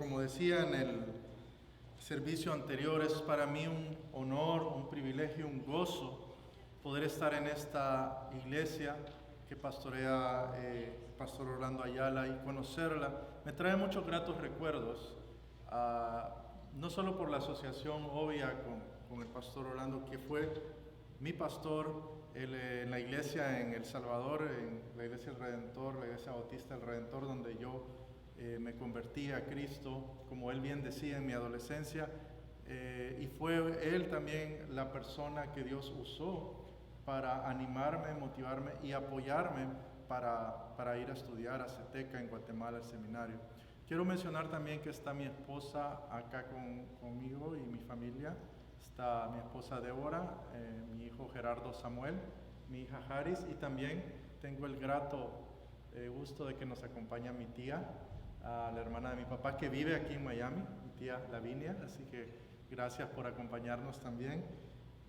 como decía en el servicio anterior, es para mí un honor, un privilegio, un gozo poder estar en esta iglesia que pastorea Pastor Orlando Ayala y conocerla. Me trae muchos gratos recuerdos, no solo por la asociación obvia con el Pastor Orlando, que fue mi pastor en la iglesia en El Salvador, en la iglesia del Redentor, la iglesia bautista del Redentor, donde yo me convertí a Cristo, como él bien decía, en mi adolescencia, y fue él también la persona que Dios usó para animarme, motivarme y apoyarme para ir a estudiar a CETECA en Guatemala, al seminario. Quiero mencionar también que está mi esposa acá conmigo y mi familia. Está mi esposa Débora, mi hijo Gerardo Samuel, mi hija Haris, y también tengo el grato gusto de que nos acompaña mi tía, la hermana de mi papá, que vive aquí en Miami, mi tía Lavinia, así que gracias por acompañarnos también.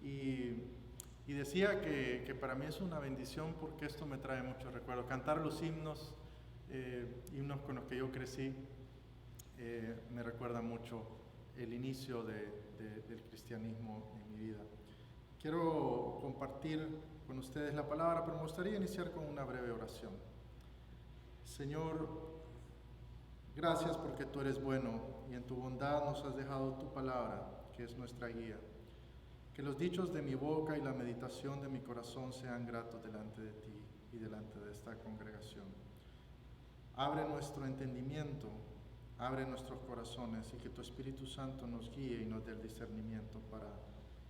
Y decía que para mí es una bendición porque esto me trae muchos recuerdos. Cantar los himnos, himnos con los que yo crecí, me recuerda mucho el inicio del cristianismo en mi vida. Quiero compartir con ustedes la palabra, pero me gustaría iniciar con una breve oración. Señor, gracias porque tú eres bueno y en tu bondad nos has dejado tu palabra, que es nuestra guía. Que los dichos de mi boca y la meditación de mi corazón sean gratos delante de ti y delante de esta congregación. Abre nuestro entendimiento, abre nuestros corazones y que tu Espíritu Santo nos guíe y nos dé el discernimiento para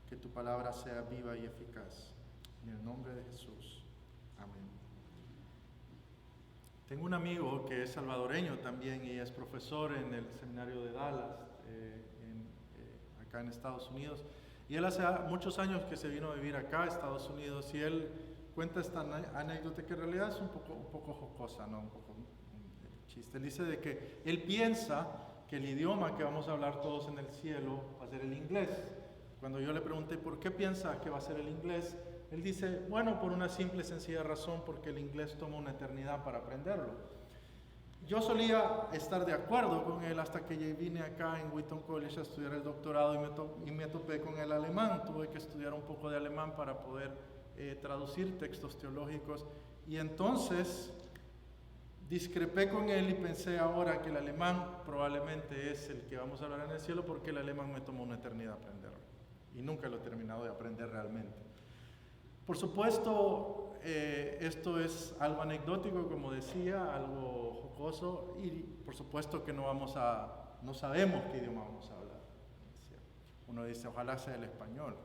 que tu palabra sea viva y eficaz. En el nombre de Jesús. Amén. Tengo un amigo que es salvadoreño también y es profesor en el seminario de Dallas, acá en Estados Unidos. Y él hace muchos años que se vino a vivir acá a Estados Unidos y él cuenta esta anécdota que en realidad es un poco jocosa, ¿no? Un poco chiste. Él dice de que él piensa que el idioma que vamos a hablar todos en el cielo va a ser el inglés. Cuando yo le pregunté por qué piensa que va a ser el inglés, él dice, bueno, por una simple y sencilla razón, porque el inglés toma una eternidad para aprenderlo. Yo solía estar de acuerdo con él hasta que vine acá en Wheaton College a estudiar el doctorado y me topé con el alemán. Tuve que estudiar un poco de alemán para poder traducir textos teológicos y entonces discrepé con él y pensé ahora que el alemán probablemente es el que vamos a hablar en el cielo porque el alemán me tomó una eternidad aprenderlo y nunca lo he terminado de aprender realmente. Por supuesto, esto es algo anecdótico, como decía, algo jocoso y por supuesto que no sabemos qué idioma vamos a hablar. Uno dice, ojalá sea el español.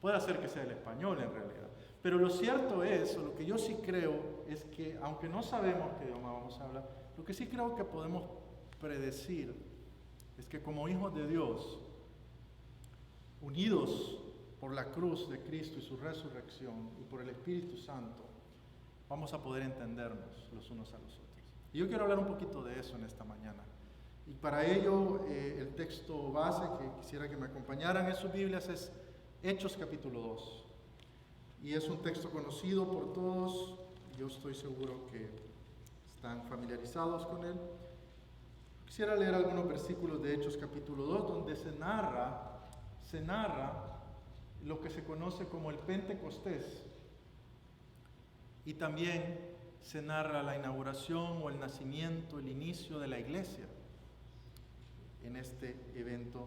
Puede ser que sea el español en realidad. Pero lo cierto es, o lo que yo sí creo, es que aunque no sabemos qué idioma vamos a hablar, lo que sí creo que podemos predecir es que como hijos de Dios, unidos por la cruz de Cristo y su resurrección y por el Espíritu Santo, vamos a poder entendernos los unos a los otros. Y yo quiero hablar un poquito de eso en esta mañana. Y para ello, el texto base que quisiera que me acompañaran en sus Biblias es Hechos capítulo 2. Y es un texto conocido por todos, yo estoy seguro que están familiarizados con él. Quisiera leer algunos versículos de Hechos capítulo 2, donde se narra lo que se conoce como el Pentecostés y también se narra la inauguración o el nacimiento, el inicio de la iglesia en este evento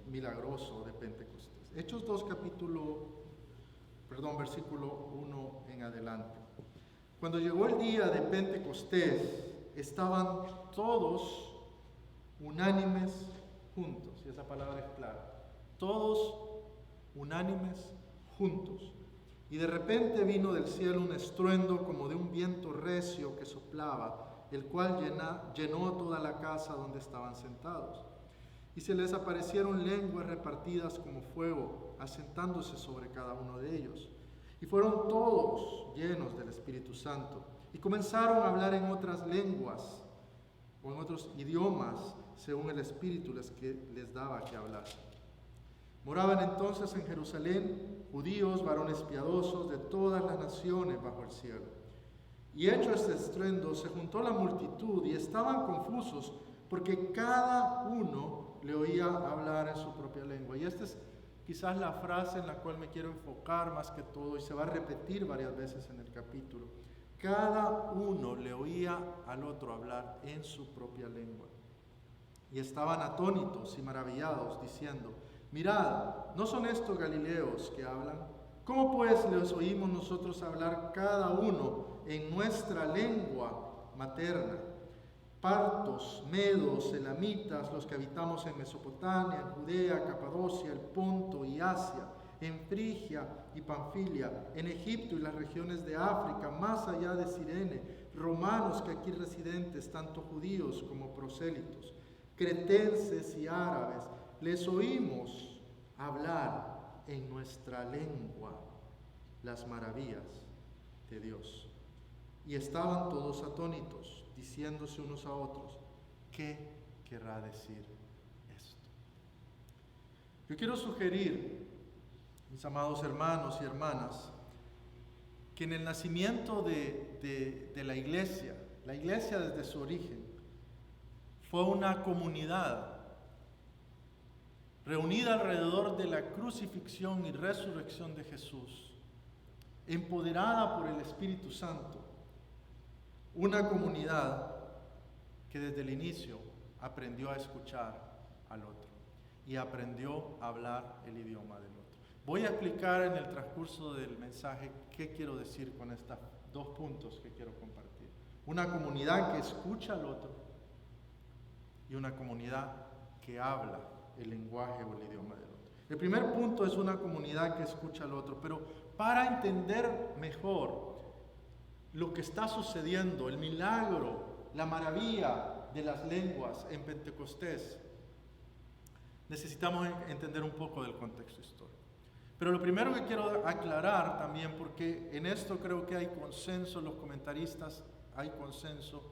milagroso de Pentecostés. Hechos 2 versículo 1 en adelante. Cuando llegó el día de Pentecostés, estaban todos unánimes juntos, y esa palabra es clara, todos unánimes juntos. Y de repente vino del cielo un estruendo como de un viento recio que soplaba, el cual llenó toda la casa donde estaban sentados. Y se les aparecieron lenguas repartidas como fuego, asentándose sobre cada uno de ellos. Y fueron todos llenos del Espíritu Santo, y comenzaron a hablar en otras lenguas o en otros idiomas, según el Espíritu les daba que hablar. Moraban entonces en Jerusalén judíos, varones piadosos de todas las naciones bajo el cielo. Y hecho este estruendo, se juntó la multitud y estaban confusos porque cada uno le oía hablar en su propia lengua. Y esta es quizás la frase en la cual me quiero enfocar más que todo, y se va a repetir varias veces en el capítulo. Cada uno le oía al otro hablar en su propia lengua. Y estaban atónitos y maravillados, diciendo: mirad, ¿no son estos galileos que hablan? ¿Cómo pues les oímos nosotros hablar cada uno en nuestra lengua materna? Partos, medos, elamitas, los que habitamos en Mesopotamia, en Judea, Capadocia, el Ponto y Asia, en Frigia y Panfilia, en Egipto y las regiones de África, más allá de Cirene, romanos que aquí residentes, tanto judíos como prosélitos, cretenses y árabes, les oímos hablar en nuestra lengua las maravillas de Dios. Y estaban todos atónitos, diciéndose unos a otros: ¿qué querrá decir esto? Yo quiero sugerir, mis amados hermanos y hermanas, que en el nacimiento de la iglesia desde su origen, fue una comunidad reunida alrededor de la crucifixión y resurrección de Jesús, empoderada por el Espíritu Santo, una comunidad que desde el inicio aprendió a escuchar al otro y aprendió a hablar el idioma del otro. Voy a explicar en el transcurso del mensaje qué quiero decir con estos 2 puntos que quiero compartir. Una comunidad que escucha al otro y una comunidad que habla el lenguaje o el idioma del otro. El primer punto es una comunidad que escucha al otro, pero para entender mejor lo que está sucediendo, el milagro, la maravilla de las lenguas en Pentecostés, necesitamos entender un poco del contexto histórico. Pero lo primero que quiero aclarar también, porque en esto creo que hay consenso, los comentaristas hay consenso,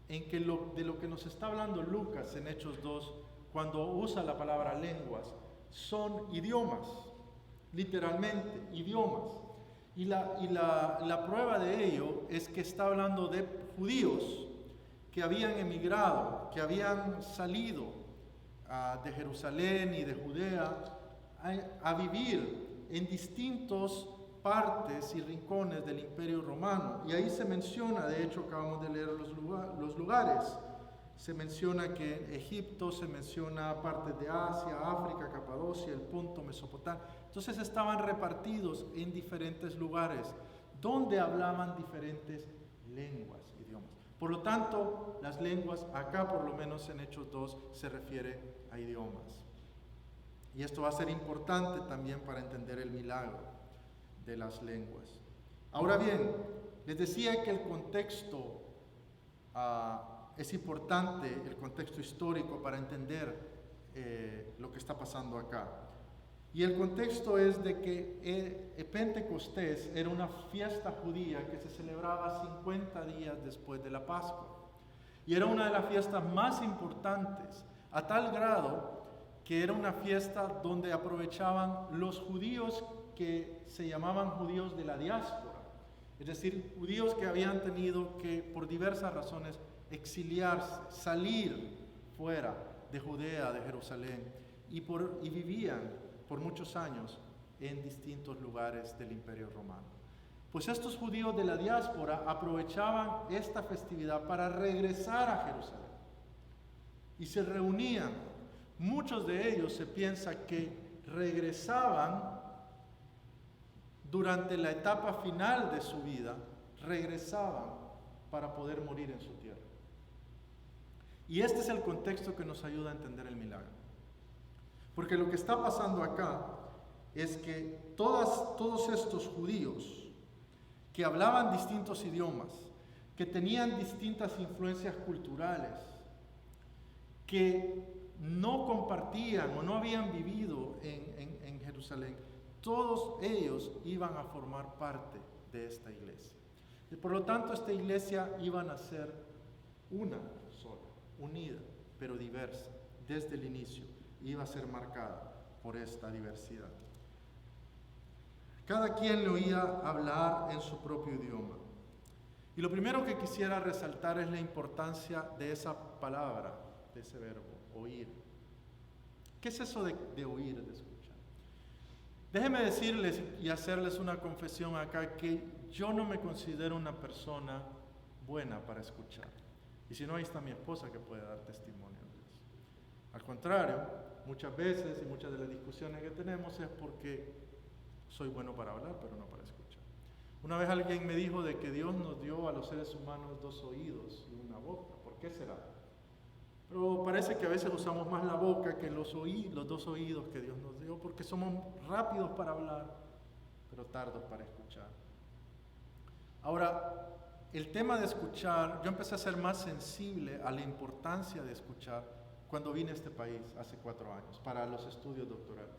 en que de lo que nos está hablando Lucas en Hechos 2, cuando usa la palabra lenguas, son idiomas, literalmente, idiomas. Y la prueba de ello es que está hablando de judíos que habían emigrado, que habían salido de Jerusalén y de Judea a vivir en distintas partes y rincones del Imperio Romano. Y ahí se menciona, de hecho acabamos de leer los lugares, se menciona que en Egipto, se menciona partes de Asia, África, Capadocia, el Ponto, Mesopotamia. Entonces estaban repartidos en diferentes lugares donde hablaban diferentes lenguas, idiomas. Por lo tanto, las lenguas, acá por lo menos en Hechos 2, se refiere a idiomas. Y esto va a ser importante también para entender el milagro de las lenguas. Ahora bien, les decía que el contexto es importante, el contexto histórico, para entender lo que está pasando acá. Y el contexto es de que Pentecostés era una fiesta judía que se celebraba 50 días después de la Pascua. Y era una de las fiestas más importantes, a tal grado que era una fiesta donde aprovechaban los judíos que se llamaban judíos de la diáspora, es decir, judíos que habían tenido que, por diversas razones, exiliarse, salir fuera de Judea, de Jerusalén, y vivían por muchos años en distintos lugares del Imperio Romano. Pues estos judíos de la diáspora aprovechaban esta festividad para regresar a Jerusalén y se reunían. Muchos de ellos se piensa que regresaban durante la etapa final de su vida, regresaban para poder morir en su tierra. Y este es el contexto que nos ayuda a entender el milagro. Porque lo que está pasando acá es que todos estos judíos que hablaban distintos idiomas, que tenían distintas influencias culturales, que no compartían o no habían vivido en Jerusalén, todos ellos iban a formar parte de esta iglesia. Y por lo tanto, esta iglesia iban a ser una sola, unida, pero diversa. Desde el inicio iba a ser marcada por esta diversidad. Cada quien le oía hablar en su propio idioma. Y lo primero que quisiera resaltar es la importancia de esa palabra, de ese verbo, oír. ¿Qué es eso de oír, de escuchar? Déjenme decirles y hacerles una confesión acá, que yo no me considero una persona buena para escuchar. Y si no, ahí está mi esposa que puede dar testimonio de eso. Al contrario, muchas veces y muchas de las discusiones que tenemos es porque soy bueno para hablar, pero no para escuchar. Una vez alguien me dijo de que Dios nos dio a los seres humanos 2 oídos y una boca. ¿Por qué será? Pero parece que a veces usamos más la boca que los 2 oídos que Dios nos dio, porque somos rápidos para hablar, pero tardos para escuchar. Ahora, el tema de escuchar, yo empecé a ser más sensible a la importancia de escuchar cuando vine a este país hace 4 años para los estudios doctorales.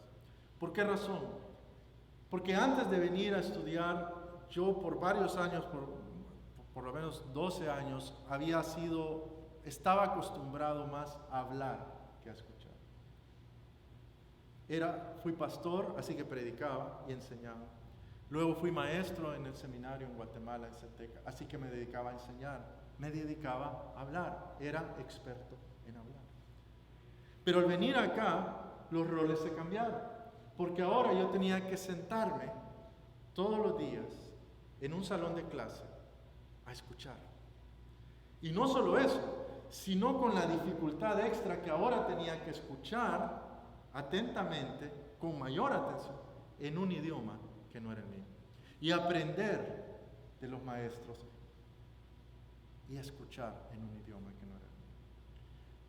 ¿Por qué razón? Porque antes de venir a estudiar, yo por varios años, por lo menos 12 años, estaba acostumbrado más a hablar que a escuchar. Fui pastor, así que predicaba y enseñaba. Luego fui maestro en el seminario en Guatemala, en CETECA, así que me dedicaba a enseñar, me dedicaba a hablar, era experto en hablar. Pero al venir acá, los roles se cambiaron, porque ahora yo tenía que sentarme todos los días en un salón de clase a escuchar. Y no solo eso, sino con la dificultad extra que ahora tenía que escuchar atentamente, con mayor atención, en un idioma que no era el mío. Y aprender de los maestros y escuchar en un idioma que no era el mío.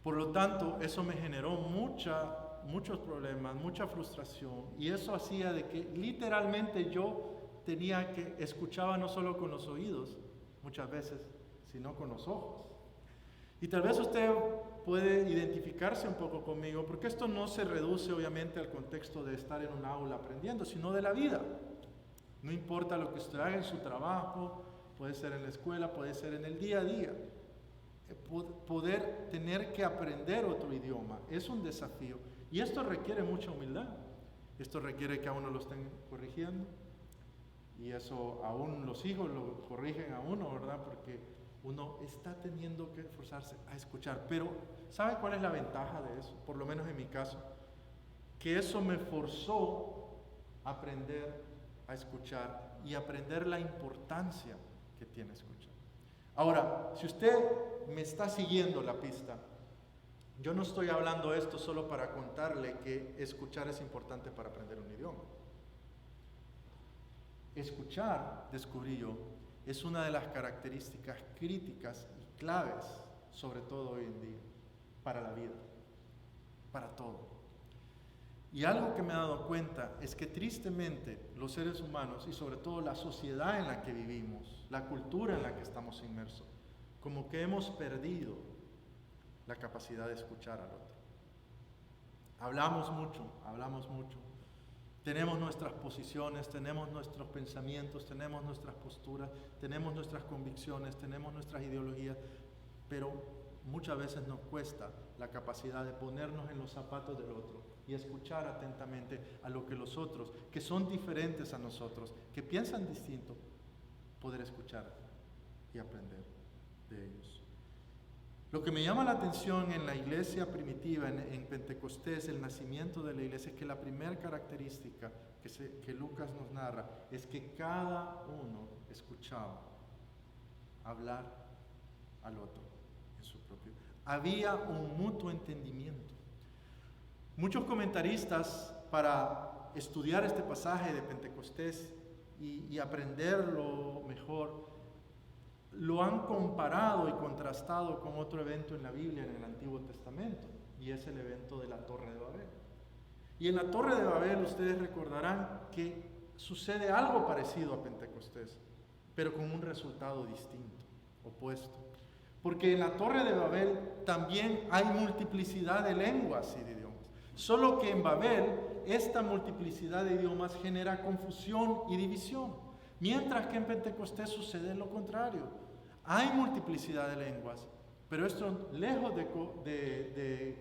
Por lo tanto, eso me generó muchos problemas, mucha frustración, y eso hacía de que literalmente yo escuchaba no solo con los oídos, muchas veces, sino con los ojos. Y tal vez usted puede identificarse un poco conmigo, porque esto no se reduce obviamente al contexto de estar en un aula aprendiendo, sino de la vida. No importa lo que usted haga en su trabajo, puede ser en la escuela, puede ser en el día a día. Poder tener que aprender otro idioma es un desafío, y esto requiere mucha humildad. Esto requiere que a uno lo estén corrigiendo, y eso aún los hijos lo corrigen a uno, ¿verdad? Porque uno está teniendo que esforzarse a escuchar. Pero ¿sabe cuál es la ventaja de eso? Por lo menos en mi caso, que eso me forzó a aprender a escuchar y aprender la importancia que tiene escuchar. Ahora, si usted me está siguiendo la pista, yo no estoy hablando esto solo para contarle que escuchar es importante para aprender un idioma. Escuchar, descubrí yo, es una de las características críticas y claves, sobre todo hoy en día, para la vida, para todo. Y algo que me he dado cuenta es que tristemente los seres humanos, y sobre todo la sociedad en la que vivimos, la cultura en la que estamos inmersos, como que hemos perdido la capacidad de escuchar al otro. Hablamos mucho, tenemos nuestras posiciones, tenemos nuestros pensamientos, tenemos nuestras posturas, tenemos nuestras convicciones, tenemos nuestras ideologías, pero muchas veces nos cuesta la capacidad de ponernos en los zapatos del otro y escuchar atentamente a lo que los otros, que son diferentes a nosotros, que piensan distinto, poder escuchar y aprender de ellos. Lo que me llama la atención en la iglesia primitiva, en Pentecostés, el nacimiento de la iglesia, es que la primera característica que Lucas nos narra es que cada uno escuchaba hablar al otro en su propio. Había un mutuo entendimiento. Muchos comentaristas, para estudiar este pasaje de Pentecostés y aprenderlo mejor, lo han comparado y contrastado con otro evento en la Biblia, en el Antiguo Testamento, y es el evento de la Torre de Babel. Y en la Torre de Babel ustedes recordarán que sucede algo parecido a Pentecostés, pero con un resultado distinto, opuesto. Porque en la Torre de Babel también hay multiplicidad de lenguas y de idiomas. Solo que en Babel esta multiplicidad de idiomas genera confusión y división, mientras que en Pentecostés sucede lo contrario. Hay multiplicidad de lenguas, pero esto, lejos de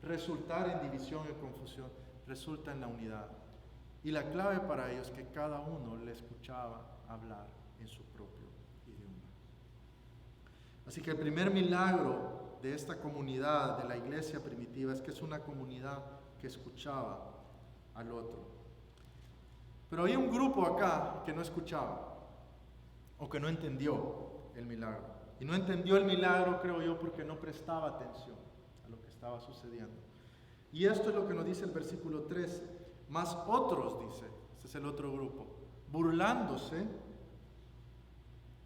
resultar en división y confusión, resulta en la unidad. Y la clave para ello es que cada uno le escuchaba hablar en su propio idioma. Así que el primer milagro de esta comunidad, de la iglesia primitiva, es que es una comunidad que escuchaba al otro. Pero había un grupo acá que no escuchaba o que no entendió el milagro. Y no entendió el milagro, creo yo, porque no prestaba atención a lo que estaba sucediendo. Y esto es lo que nos dice el versículo 13. Mas otros, dice, este es el otro grupo, burlándose,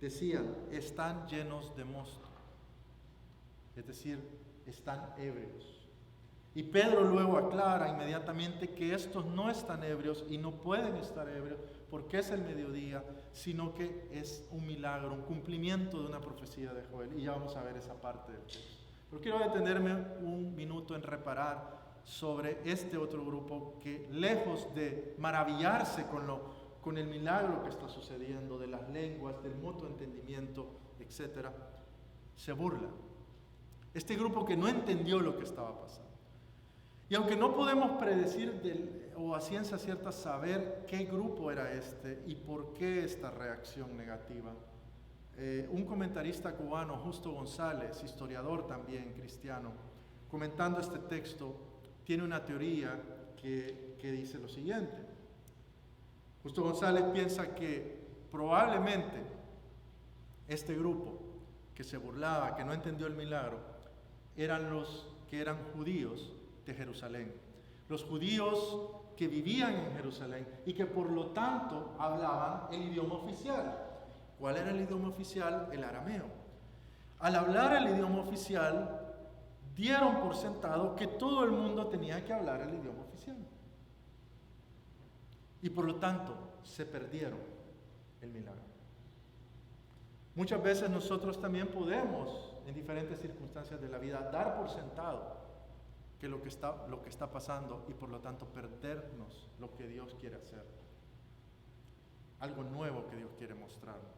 decían, están llenos de mosto. Es decir, están ebrios. Y Pedro luego aclara inmediatamente que estos no están ebrios y no pueden estar ebrios porque es el mediodía, sino que es un milagro, un cumplimiento de una profecía de Joel. Y ya vamos a ver esa parte del texto. Pero quiero detenerme un minuto en reparar sobre este otro grupo que, lejos de maravillarse con el milagro que está sucediendo, de las lenguas, del mutuo entendimiento, etc., se burla. Este grupo que no entendió lo que estaba pasando. Y aunque no podemos predecir o a ciencia cierta saber qué grupo era este y por qué esta reacción negativa, un comentarista cubano, Justo González, historiador también cristiano, comentando este texto, tiene una teoría que dice lo siguiente. Justo González piensa que probablemente este grupo que se burlaba, que no entendió el milagro, eran los que eran judíos de Jerusalén. Los judíos que vivían en Jerusalén y que por lo tanto hablaban el idioma oficial. ¿Cuál era el idioma oficial? El arameo. Al hablar el idioma oficial, dieron por sentado que todo el mundo tenía que hablar el idioma oficial. Y por lo tanto, se perdieron el milagro. Muchas veces nosotros también podemos, en diferentes circunstancias de la vida, dar por sentado que lo que está pasando y por lo tanto perdernos lo que Dios quiere hacer. Algo nuevo que Dios quiere mostrarnos.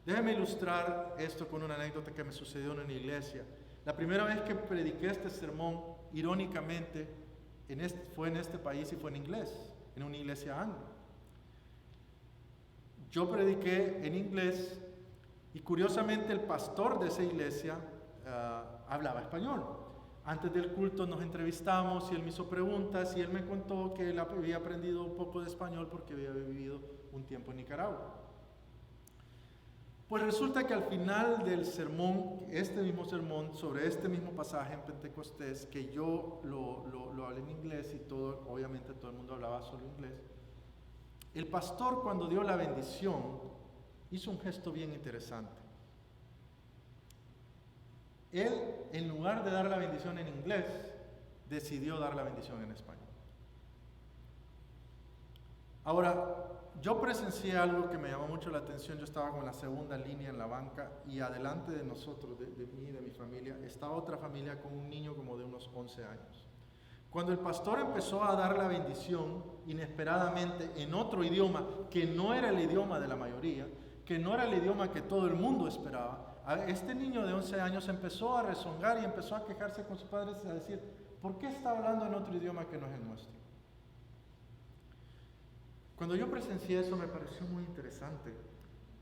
Déjeme ilustrar esto con una anécdota que me sucedió en una iglesia. La primera vez que prediqué este sermón, irónicamente, fue en este país y fue en inglés, en una iglesia anglo. Yo prediqué en inglés y curiosamente el pastor de esa iglesia hablaba español. Antes del culto nos entrevistamos y él me hizo preguntas y él me contó que él había aprendido un poco de español porque había vivido un tiempo en Nicaragua. Pues resulta que al final del sermón, este mismo sermón, sobre este mismo pasaje en Pentecostés, que yo lo hablé en inglés y obviamente todo el mundo hablaba solo inglés, el pastor cuando dio la bendición hizo un gesto bien interesante. Él, en lugar de dar la bendición en inglés, decidió dar la bendición en español. Ahora, yo presencié algo que me llamó mucho la atención. Yo estaba con la segunda línea en la banca y adelante de nosotros, de mí y de mi familia, estaba otra familia con un niño como de unos 11 años. Cuando el pastor empezó a dar la bendición, inesperadamente, en otro idioma, que no era el idioma de la mayoría, que no era el idioma que todo el mundo esperaba, este niño de 11 años empezó a rezongar y empezó a quejarse con sus padres y a decir, ¿por qué está hablando en otro idioma que no es el nuestro? Cuando yo presencié eso me pareció muy interesante,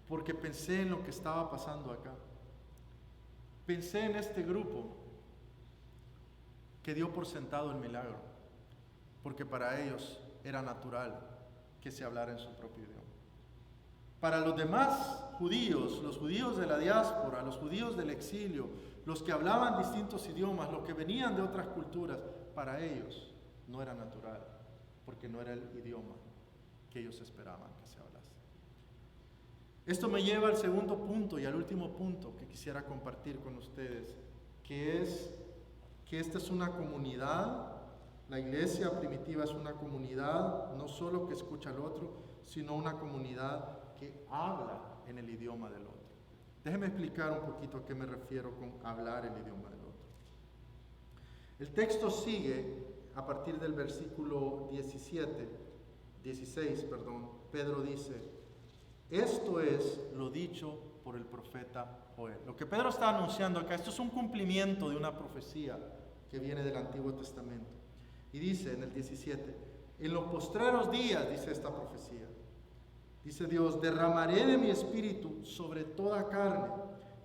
porque pensé en lo que estaba pasando acá. Pensé en este grupo que dio por sentado el milagro, porque para ellos era natural que se hablara en su propio idioma. Para los demás judíos, los judíos de la diáspora, los judíos del exilio, los que hablaban distintos idiomas, los que venían de otras culturas, para ellos no era natural, porque no era el idioma que ellos esperaban que se hablase. Esto me lleva al segundo punto y al último punto que quisiera compartir con ustedes, que es que esta es una comunidad, la iglesia primitiva es una comunidad, no solo que escucha al otro, sino una comunidad que habla en el idioma del otro. Déjeme explicar un poquito a qué me refiero con hablar el idioma del otro. El texto sigue a partir del versículo 16, Pedro dice, esto es lo dicho por el profeta Joel. Lo que Pedro está anunciando acá, esto es un cumplimiento de una profecía que viene del Antiguo Testamento. Y dice en el 17, en los postreros días, dice esta profecía, dice Dios, derramaré de mi espíritu sobre toda carne,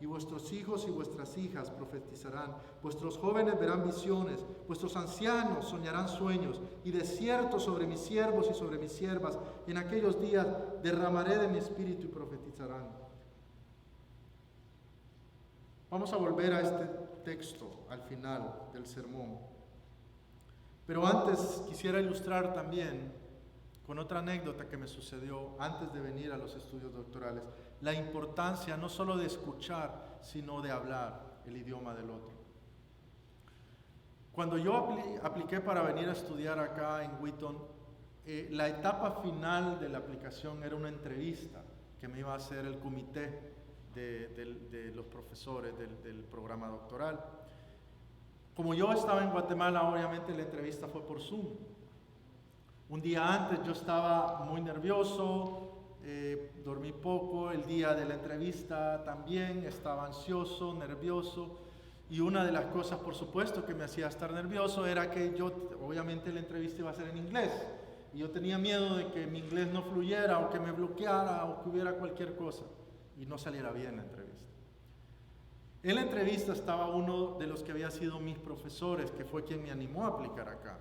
y vuestros hijos y vuestras hijas profetizarán, vuestros jóvenes verán visiones, vuestros ancianos soñarán sueños, y de cierto sobre mis siervos y sobre mis siervas, en aquellos días derramaré de mi espíritu y profetizarán. Vamos a volver a este texto al final del sermón. Pero antes quisiera ilustrar también con otra anécdota que me sucedió antes de venir a los estudios doctorales, la importancia no solo de escuchar, sino de hablar el idioma del otro. Cuando yo apliqué para venir a estudiar acá en Wheaton, la etapa final de la aplicación era una entrevista que me iba a hacer el comité de los profesores del programa doctoral. Como yo estaba en Guatemala, obviamente la entrevista fue por Zoom. Un día antes yo estaba muy nervioso, dormí poco, el día de la entrevista también estaba ansioso, nervioso, y una de las cosas, por supuesto, que me hacía estar nervioso era que obviamente la entrevista iba a ser en inglés, y yo tenía miedo de que mi inglés no fluyera, o que me bloqueara, o que hubiera cualquier cosa, y no saliera bien la entrevista. En la entrevista estaba uno de los que había sido mis profesores, que fue quien me animó a aplicar acá.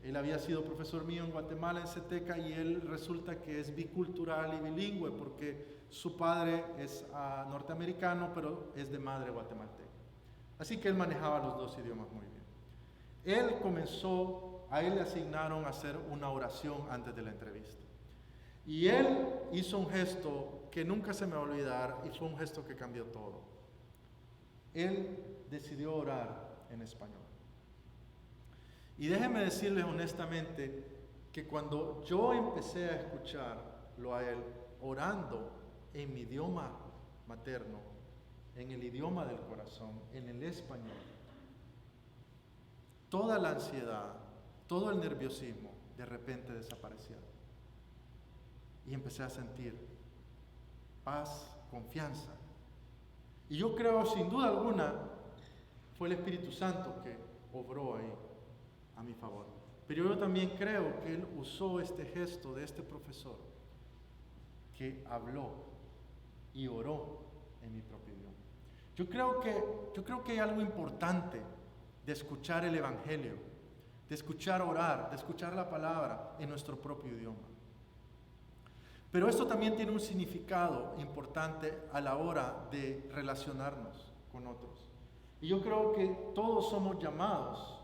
Él había sido profesor mío en Guatemala, en CETECA, y él resulta que es bicultural y bilingüe porque su padre es norteamericano, pero es de madre guatemalteca. Así que él manejaba los dos idiomas muy bien. A él le asignaron a hacer una oración antes de la entrevista. Y él hizo un gesto que nunca se me va a olvidar, y fue un gesto que cambió todo. Él decidió orar en español. Y déjenme decirles honestamente que cuando yo empecé a escucharlo a él orando en mi idioma materno, en el idioma del corazón, en el español, toda la ansiedad, todo el nerviosismo de repente desaparecieron. Y empecé a sentir paz, confianza. Y yo creo, sin duda alguna, fue el Espíritu Santo que obró ahí a mi favor. Pero yo también creo que él usó este gesto de este profesor que habló y oró en mi propio idioma. Yo creo que hay algo importante de escuchar el Evangelio, de escuchar orar, de escuchar la palabra en nuestro propio idioma. Pero esto también tiene un significado importante a la hora de relacionarnos con otros. Y yo creo que todos somos llamados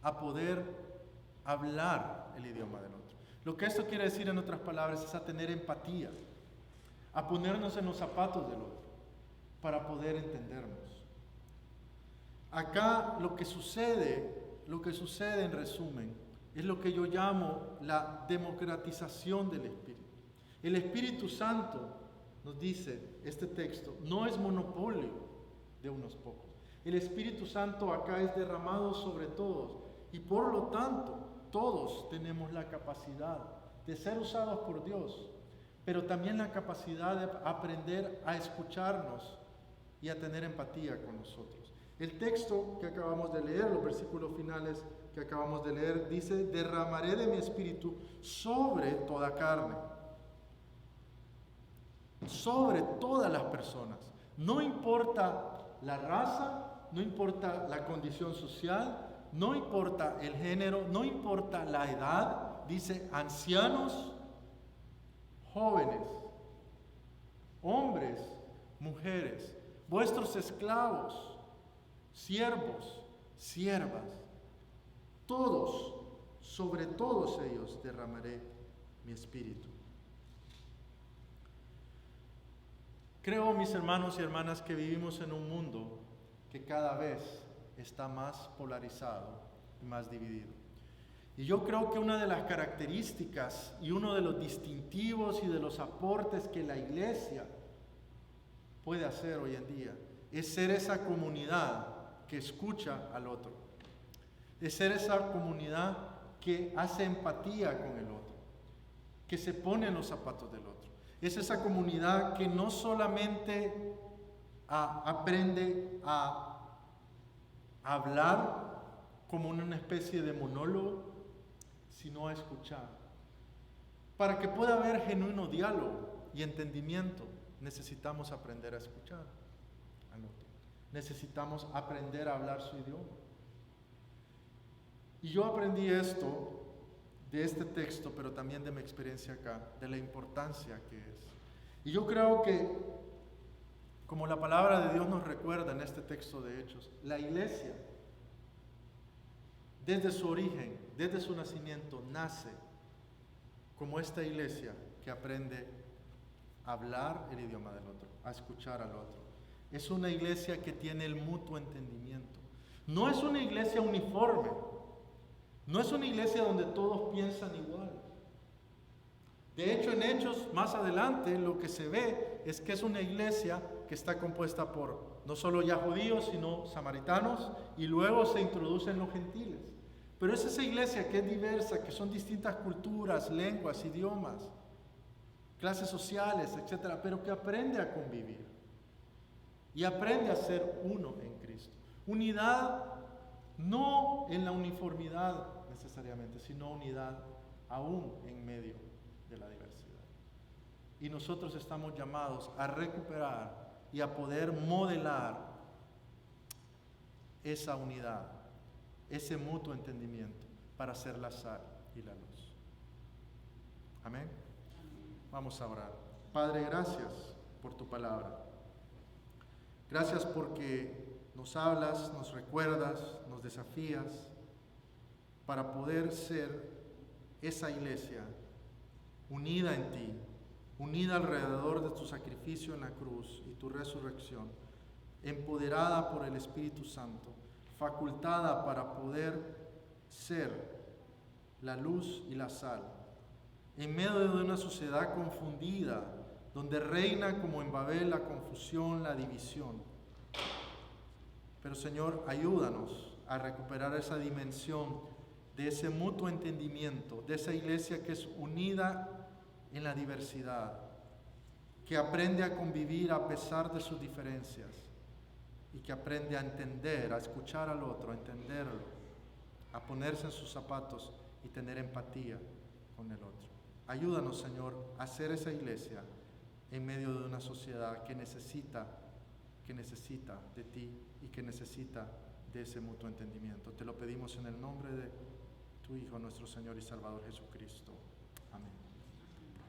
a poder hablar el idioma del otro. Lo que esto quiere decir, en otras palabras, es a tener empatía, a ponernos en los zapatos del otro, para poder entendernos. Acá lo que sucede en resumen, es lo que yo llamo la democratización del Espíritu. El Espíritu Santo, nos dice este texto, no es monopolio de unos pocos. El Espíritu Santo acá es derramado sobre todos, y por lo tanto todos tenemos la capacidad de ser usados por Dios, pero también la capacidad de aprender a escucharnos y a tener empatía con nosotros. El texto que acabamos de leer, los versículos finales que acabamos de leer, dice: derramaré de mi espíritu sobre toda carne, sobre todas las personas. No importa la raza, no importa la condición social, no importa el género, no importa la edad, dice ancianos, jóvenes, hombres, mujeres, vuestros esclavos, siervos, siervas, todos, sobre todos ellos derramaré mi espíritu. Creo, mis hermanos y hermanas, que vivimos en un mundo que cada vez está más polarizado y más dividido. Y yo creo que una de las características y uno de los distintivos y de los aportes que la iglesia puede hacer hoy en día es ser esa comunidad que escucha al otro, es ser esa comunidad que hace empatía con el otro, que se pone en los zapatos del otro. Es esa comunidad que no solamente aprende a hablar como una especie de monólogo, sino a escuchar. Para que pueda haber genuino diálogo y entendimiento, necesitamos aprender a escuchar. al otro. Necesitamos aprender a hablar su idioma. Y yo aprendí esto de este texto, pero también de mi experiencia acá, de la importancia que es. Y yo creo que, como la palabra de Dios nos recuerda en este texto de Hechos, la iglesia, desde su origen, desde su nacimiento, nace como esta iglesia que aprende a hablar el idioma del otro, a escuchar al otro. Es una iglesia que tiene el mutuo entendimiento. No es una iglesia uniforme. No es una iglesia donde todos piensan igual. De hecho, en Hechos, más adelante, lo que se ve es que es una iglesia que está compuesta por no solo ya judíos, sino samaritanos, y luego se introducen los gentiles. Pero es esa iglesia que es diversa, que son distintas culturas, lenguas, idiomas, clases sociales, etc., pero que aprende a convivir y aprende a ser uno en Cristo. Unidad no en la uniformidad necesariamente, sino unidad aún en medio de la diversidad. Y nosotros estamos llamados a recuperar y a poder modelar esa unidad, ese mutuo entendimiento para ser la sal y la luz. Amén. Vamos a orar. Padre, gracias por tu palabra. Gracias porque nos hablas, nos recuerdas, nos desafías para poder ser esa iglesia unida en ti, unida alrededor de tu sacrificio en la cruz y tu resurrección, empoderada por el Espíritu Santo, facultada para poder ser la luz y la sal, en medio de una sociedad confundida, donde reina como en Babel la confusión, la división. Pero Señor, ayúdanos a recuperar esa dimensión de ese mutuo entendimiento, de esa iglesia que es unida en la diversidad, que aprende a convivir a pesar de sus diferencias y que aprende a entender, a escuchar al otro, a entenderlo, a ponerse en sus zapatos y tener empatía con el otro. Ayúdanos, Señor, a ser esa iglesia en medio de una sociedad que necesita de ti y que necesita de ese mutuo entendimiento. Te lo pedimos en el nombre de tu Hijo, nuestro Señor y Salvador Jesucristo. Amén.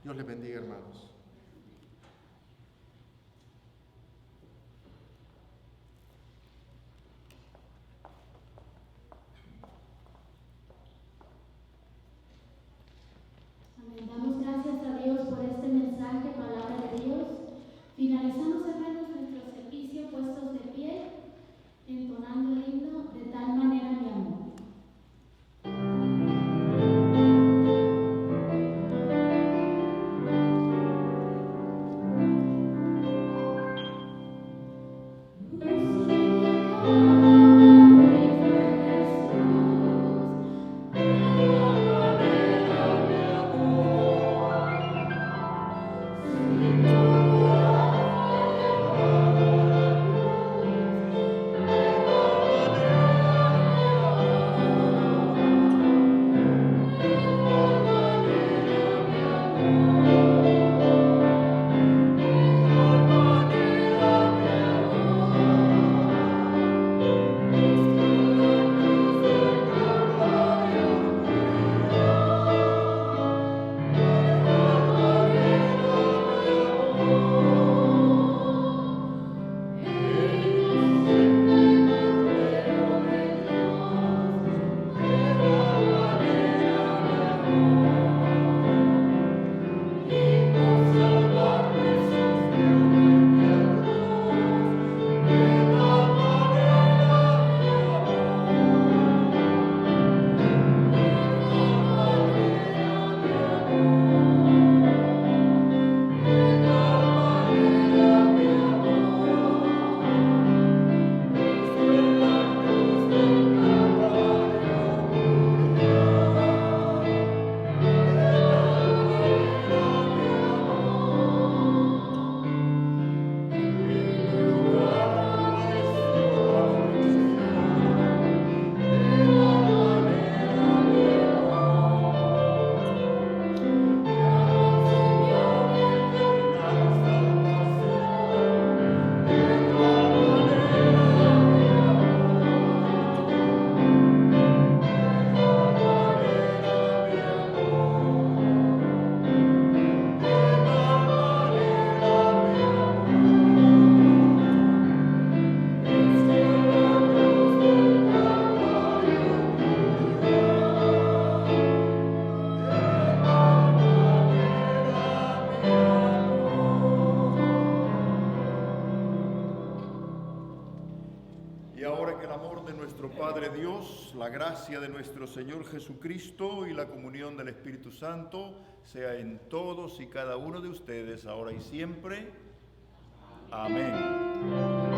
Dios les bendiga, hermanos. Amén. Damos gracias a Dios por este mensaje, palabra de Dios. Finalizamos, hermanos, nuestro servicio puestos de pie, entonando el himno De tal manera mi amor. Y ahora que el amor de nuestro Padre Dios, la gracia de nuestro Señor Jesucristo y la comunión del Espíritu Santo sea en todos y cada uno de ustedes, ahora y siempre. Amén.